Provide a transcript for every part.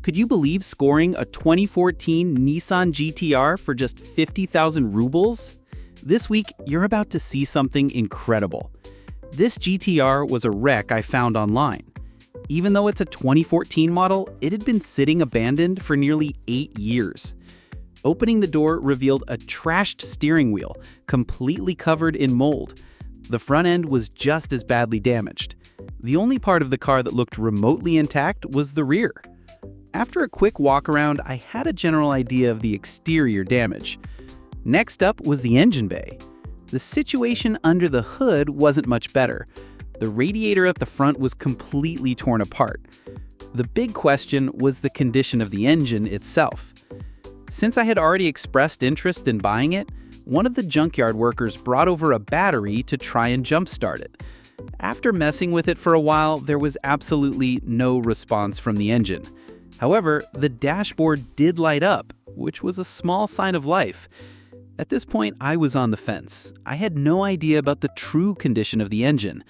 Could you believe scoring a 2014 Nissan GTR for just 50,000 rubles? This week, you're about to see something incredible. This GTR was a wreck I found online. Even though it's a 2014 model, it had been sitting abandoned for nearly 8 years. Opening the door revealed a trashed steering wheel, completely covered in mold. The front end was just as badly damaged. The only part of the car that looked remotely intact was the rear. After a quick walk around, I had a general idea of the exterior damage. Next up was the engine bay. The situation under the hood wasn't much better. The radiator at the front was completely torn apart. The big question was the condition of the engine itself. Since I had already expressed interest in buying it, one of the junkyard workers brought over a battery to try and jumpstart it. After messing with it for a while, there was absolutely no response from the engine. However, the dashboard did light up, which was a small sign of life. At this point, I was on the fence. I had no idea about the true condition of the engine.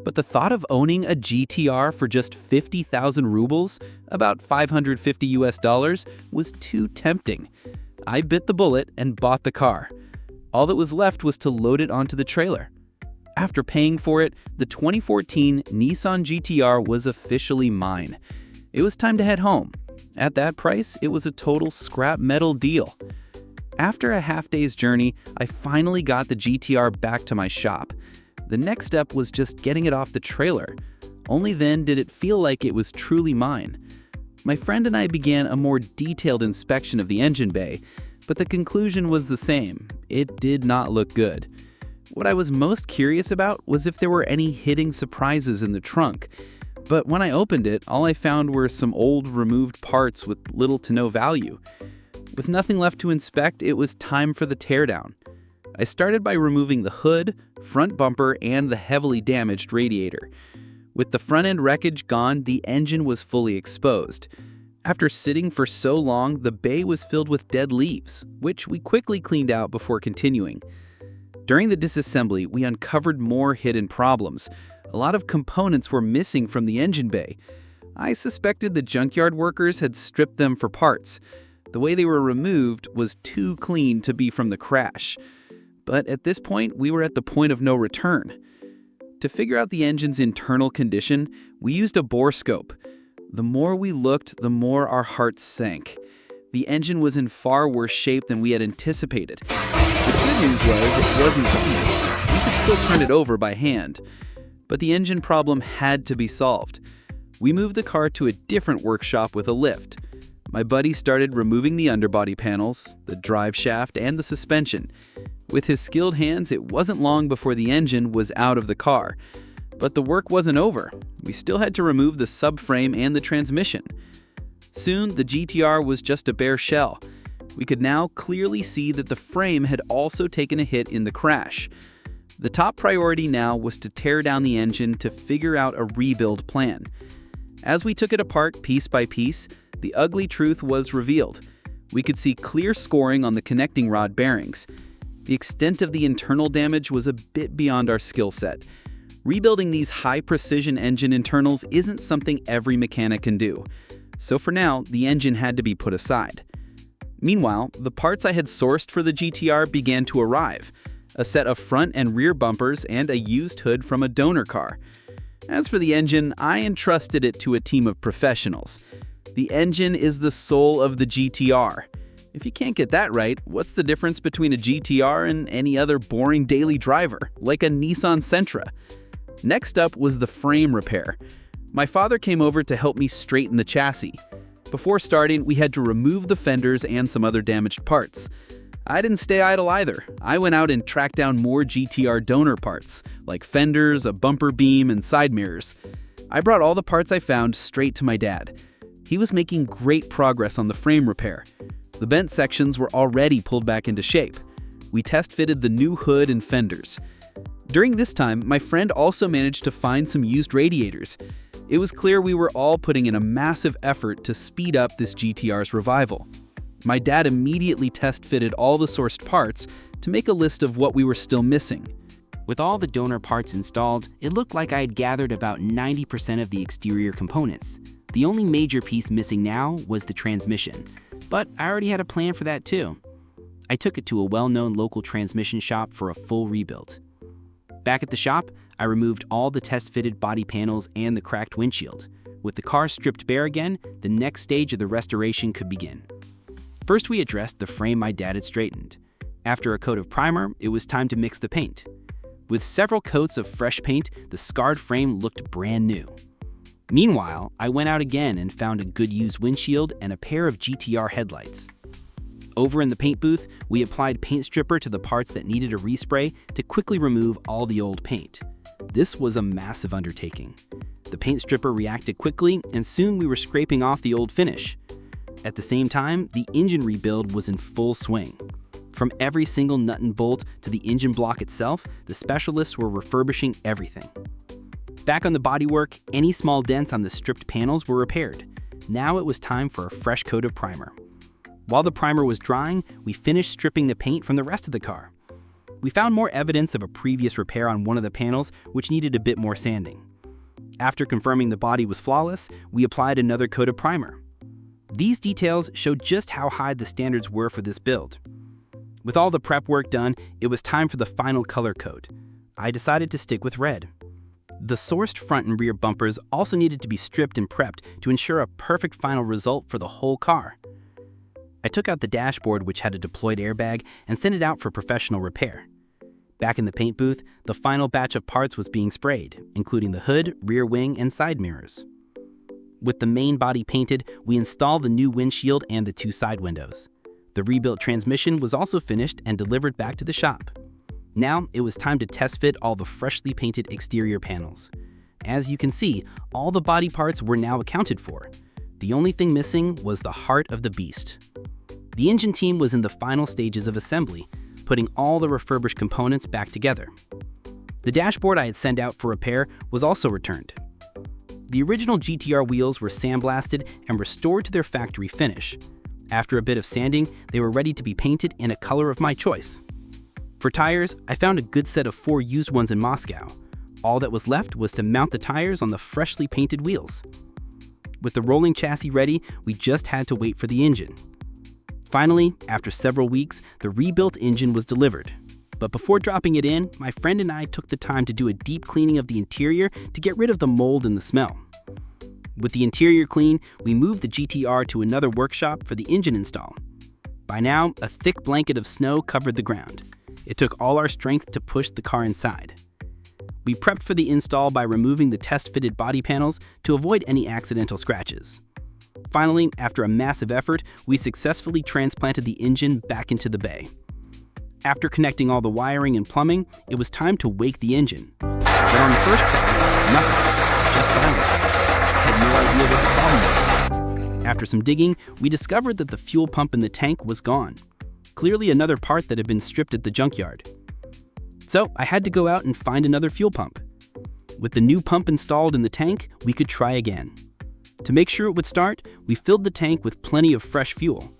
But the thought of owning a GTR for just 50,000 rubles, about $550 was too tempting. I bit the bullet and bought the car. All that was left was to load it onto the trailer. After paying for it, the 2014 Nissan GTR was officially mine. It was time to head home. At that price, it was a total scrap metal deal. After a half-day's journey, I finally got the GTR back to my shop. The next step was just getting it off the trailer. Only then did it feel like it was truly mine. My friend and I began a more detailed inspection of the engine bay, but the conclusion was the same. It did not look good. What I was most curious about was if there were any hidden surprises in the trunk. But when I opened it, all I found were some old removed parts with little to no value. With nothing left to inspect, it was time for the teardown. I started by removing the hood, front bumper, and the heavily damaged radiator. With the front end wreckage gone, the engine was fully exposed. After sitting for so long, the bay was filled with dead leaves, which we quickly cleaned out before continuing. During the disassembly, we uncovered more hidden problems. A lot of components were missing from the engine bay. I suspected the junkyard workers had stripped them for parts. The way they were removed was too clean to be from the crash. But at this point, we were at the point of no return. To figure out the engine's internal condition, we used a borescope. The more we looked, the more our hearts sank. The engine was in far worse shape than we had anticipated. The good news was it wasn't seized. We could still turn it over by hand. But the engine problem had to be solved. We moved the car to a different workshop with a lift. My buddy started removing the underbody panels, the drive shaft, and the suspension. With his skilled hands, it wasn't long before the engine was out of the car. But the work wasn't over. We still had to remove the subframe and the transmission. Soon, the GTR was just a bare shell. We could now clearly see that the frame had also taken a hit in the crash. The top priority now was to tear down the engine to figure out a rebuild plan. As we took it apart piece by piece, the ugly truth was revealed. We could see clear scoring on the connecting rod bearings. The extent of the internal damage was a bit beyond our skill set. Rebuilding these high-precision engine internals isn't something every mechanic can do. So for now, the engine had to be put aside. Meanwhile, the parts I had sourced for the GTR began to arrive. A set of front and rear bumpers and a used hood from a donor car. As for the engine, I entrusted it to a team of professionals. The engine is the soul of the GTR. If you can't get that right, what's the difference between a GTR and any other boring daily driver, like a Nissan Sentra? Next up was the frame repair. My father came over to help me straighten the chassis. Before starting, we had to remove the fenders and some other damaged parts. I didn't stay idle either. I went out and tracked down more GTR donor parts, like fenders, a bumper beam, and side mirrors. I brought all the parts I found straight to my dad. He was making great progress on the frame repair. The bent sections were already pulled back into shape. We test-fitted the new hood and fenders. During this time, my friend also managed to find some used radiators. It was clear we were all putting in a massive effort to speed up this GTR's revival. My dad immediately test-fitted all the sourced parts to make a list of what we were still missing. With all the donor parts installed, it looked like I had gathered about 90% of the exterior components. The only major piece missing now was the transmission, but I already had a plan for that too. I took it to a well-known local transmission shop for a full rebuild. Back at the shop, I removed all the test-fitted body panels and the cracked windshield. With the car stripped bare again, the next stage of the restoration could begin. First, we addressed the frame my dad had straightened. After a coat of primer, it was time to mix the paint. With several coats of fresh paint, the scarred frame looked brand new. Meanwhile, I went out again and found a good used windshield and a pair of GTR headlights. Over in the paint booth, we applied paint stripper to the parts that needed a respray to quickly remove all the old paint. This was a massive undertaking. The paint stripper reacted quickly, and soon we were scraping off the old finish. At the same time, the engine rebuild was in full swing. From every single nut and bolt to the engine block itself, the specialists were refurbishing everything. Back on the bodywork, any small dents on the stripped panels were repaired. Now it was time for a fresh coat of primer. While the primer was drying, we finished stripping the paint from the rest of the car. We found more evidence of a previous repair on one of the panels, which needed a bit more sanding. After confirming the body was flawless, we applied another coat of primer. These details show just how high the standards were for this build. With all the prep work done, it was time for the final color coat. I decided to stick with red. The sourced front and rear bumpers also needed to be stripped and prepped to ensure a perfect final result for the whole car. I took out the dashboard, which had a deployed airbag, and sent it out for professional repair. Back in the paint booth, the final batch of parts was being sprayed, including the hood, rear wing, and side mirrors. With the main body painted, we installed the new windshield and the two side windows. The rebuilt transmission was also finished and delivered back to the shop. Now, it was time to test fit all the freshly painted exterior panels. As you can see, all the body parts were now accounted for. The only thing missing was the heart of the beast. The engine team was in the final stages of assembly, putting all the refurbished components back together. The dashboard I had sent out for repair was also returned. The original GTR wheels were sandblasted and restored to their factory finish. After a bit of sanding, they were ready to be painted in a color of my choice. For tires, I found a good set of 4 used ones in Moscow. All that was left was to mount the tires on the freshly painted wheels. With the rolling chassis ready, we just had to wait for the engine. Finally, after several weeks, the rebuilt engine was delivered. But before dropping it in, my friend and I took the time to do a deep cleaning of the interior to get rid of the mold and the smell. With the interior clean, we moved the GTR to another workshop for the engine install. By now, a thick blanket of snow covered the ground. It took all our strength to push the car inside. We prepped for the install by removing the test-fitted body panels to avoid any accidental scratches. Finally, after a massive effort, we successfully transplanted the engine back into the bay. After connecting all the wiring and plumbing, it was time to wake the engine. But on the first try, nothing, just silence. I had no idea what the problem was. After some digging, we discovered that the fuel pump in the tank was gone. Clearly another part that had been stripped at the junkyard. So I had to go out and find another fuel pump. With the new pump installed in the tank, we could try again. To make sure it would start, we filled the tank with plenty of fresh fuel.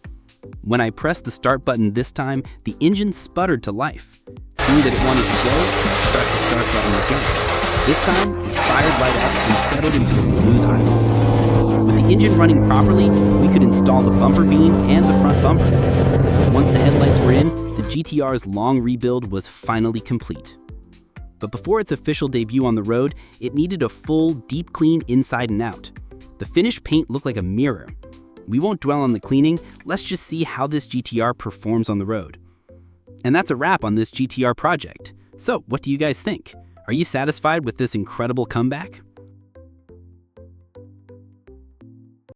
When I pressed the start button this time, the engine sputtered to life. Seeing that it wanted to go, I pressed the start button again. This time, it fired right up and settled into a smooth idle. With the engine running properly, we could install the bumper beam and the front bumper. Once the headlights were in, the GTR's long rebuild was finally complete. But before its official debut on the road, it needed a full, deep clean inside and out. The finished paint looked like a mirror. We won't dwell on the cleaning, let's just see how this GTR performs on the road. And that's a wrap on this GTR project. So, what do you guys think? Are you satisfied with this incredible comeback?